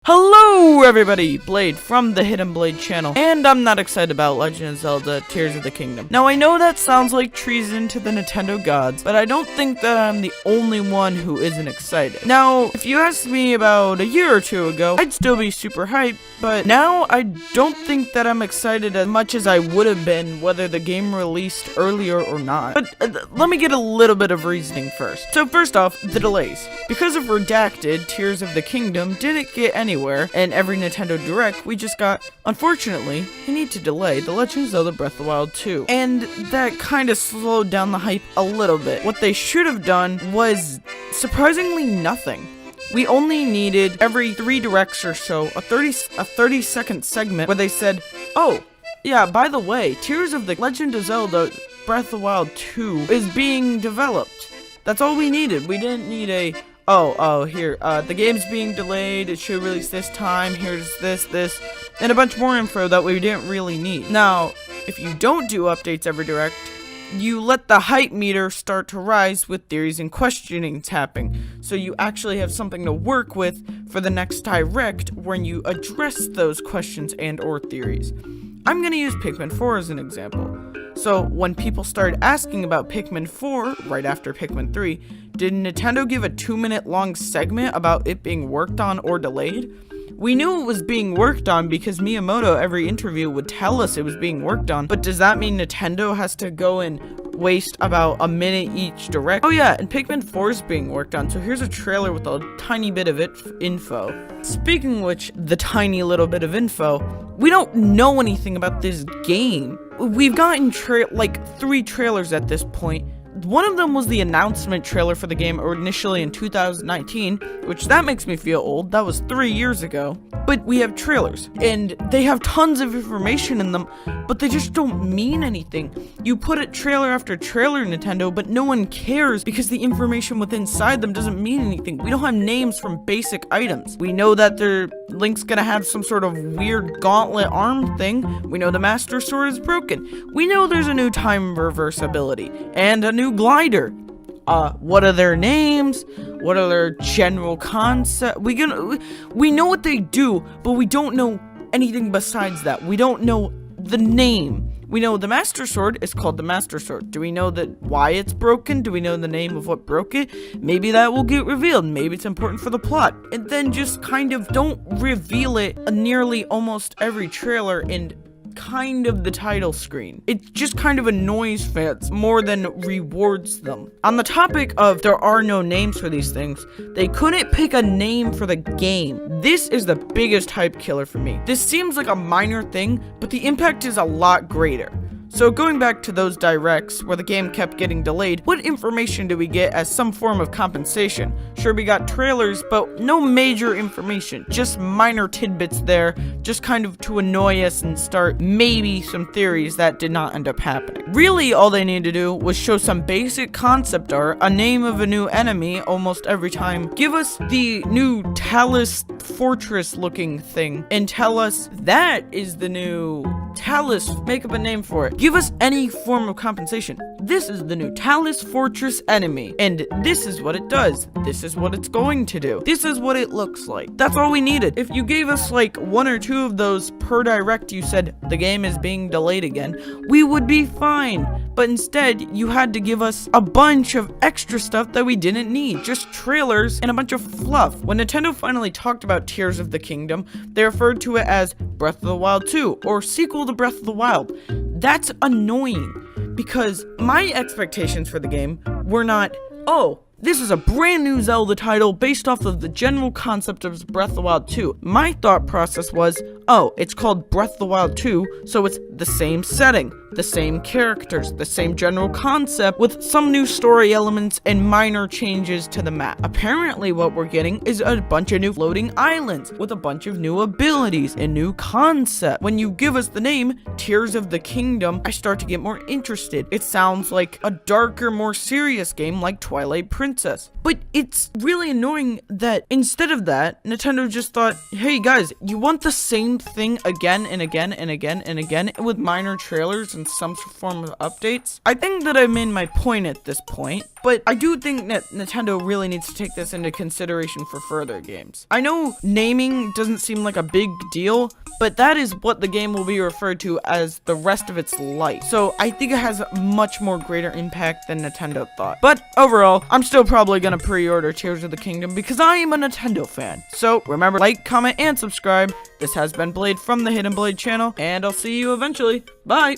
Hello everybody, Blade from the Hidden Blade channel, and I'm not excited about Legend of Zelda Tears of the Kingdom. Now I know that sounds like treason to the Nintendo gods, but I don't think that I'm the only one who isn't excited. Now, if you asked me about a year or two ago, I'd still be super hyped, but now I don't think that I'm excited as much as I would have been whether the game released earlier or not. But let me get a little bit of reasoning first. So first off, the delays. Because of Redacted, Tears of the Kingdom didn't get anywhere, and every Nintendo Direct we just got, unfortunately, we need to delay The Legend of Zelda Breath of the Wild 2. And that kind of slowed down the hype a little bit. What they should have done was surprisingly nothing. We only needed every 3 directs or so a 30-second segment where they said, oh, yeah, by the way, Tears of the Legend of Zelda Breath of the Wild 2 is being developed. That's all we needed. We didn't need a, here, the game's being delayed, it should release this time, here's this, and a bunch more info that we didn't really need. Now, if you don't do updates every direct, you let the hype meter start to rise with theories and questionings happening, so you actually have something to work with for the next direct when you address those questions and or theories. I'm gonna use Pikmin 4 as an example. So, when people started asking about Pikmin 4, right after Pikmin 3, did Nintendo give a 2-minute long segment about it being worked on or delayed? We knew it was being worked on because Miyamoto every interview would tell us it was being worked on, but does that mean Nintendo has to go and waste about a minute each direct? Oh yeah, and Pikmin 4 is being worked on, so here's a trailer with a tiny bit of info. Speaking of which, the tiny little bit of info, we don't know anything about this game. We've gotten 3 trailers at this point. One of them was the announcement trailer for the game initially in 2019, which that makes me feel old. That was 3 years ago. But we have trailers, and they have tons of information in them, but they just don't mean anything. You put it trailer after trailer, Nintendo, but no one cares because the information within inside them doesn't mean anything. We don't have names from basic items. We know that Link's gonna have some sort of weird gauntlet arm thing. We know the Master Sword is broken. We know there's a new time reverse ability, and a new glider. What are their names? What are their general concept? We know what they do, but we don't know anything besides that. We don't know the name. We know the Master Sword is called the Master Sword. Do we know why it's broken? Do we know the name of what broke it? Maybe that will get revealed. Maybe it's important for the plot. And then just kind of don't reveal it nearly almost every trailer and kind of the title screen. It just kind of annoys fans more than rewards them. On the topic of there are no names for these things, they couldn't pick a name for the game. This is the biggest hype killer for me. This seems like a minor thing, but the impact is a lot greater. So going back to those directs where the game kept getting delayed, what information do we get as some form of compensation? Sure, we got trailers, but no major information, just minor tidbits there, just kind of to annoy us and start maybe some theories that did not end up happening. Really, all they needed to do was show some basic concept art, a name of a new enemy almost every time, give us the new Talus Fortress looking thing, and tell us that is the new Talus, make up a name for it. Give us any form of compensation. This is the new Talus Fortress enemy, and this is what it does. This is what it's going to do. This is what it looks like. That's all we needed. If you gave us like 1 or 2 of those per direct, you said the game is being delayed again, we would be fine. But instead, you had to give us a bunch of extra stuff that we didn't need. Just trailers and a bunch of fluff. When Nintendo finally talked about Tears of the Kingdom, they referred to it as Breath of the Wild 2, or sequel to Breath of the Wild. That's annoying, because my expectations for the game were not, oh, this is a brand new Zelda title based off of the general concept of Breath of the Wild 2. My thought process was, oh, it's called Breath of the Wild 2, so it's the same setting, the same characters, the same general concept, with some new story elements and minor changes to the map. Apparently what we're getting is a bunch of new floating islands, with a bunch of new abilities and new concept. When you give us the name, Tears of the Kingdom, I start to get more interested. It sounds like a darker, more serious game like Twilight Princess. But it's really annoying that instead of that, Nintendo just thought, hey guys, you want the same same thing again and again and again and again with minor trailers and some form of updates. I think that I made my point at this point, but I do think that Nintendo really needs to take this into consideration for further games. I know naming doesn't seem like a big deal, but that is what the game will be referred to as the rest of its life. So I think it has a much more greater impact than Nintendo thought. But overall, I'm still probably gonna pre-order Tears of the Kingdom because I am a Nintendo fan. So remember, like, comment, and subscribe. This has been Blade from the Hidden Blade channel, and I'll see you eventually. Bye!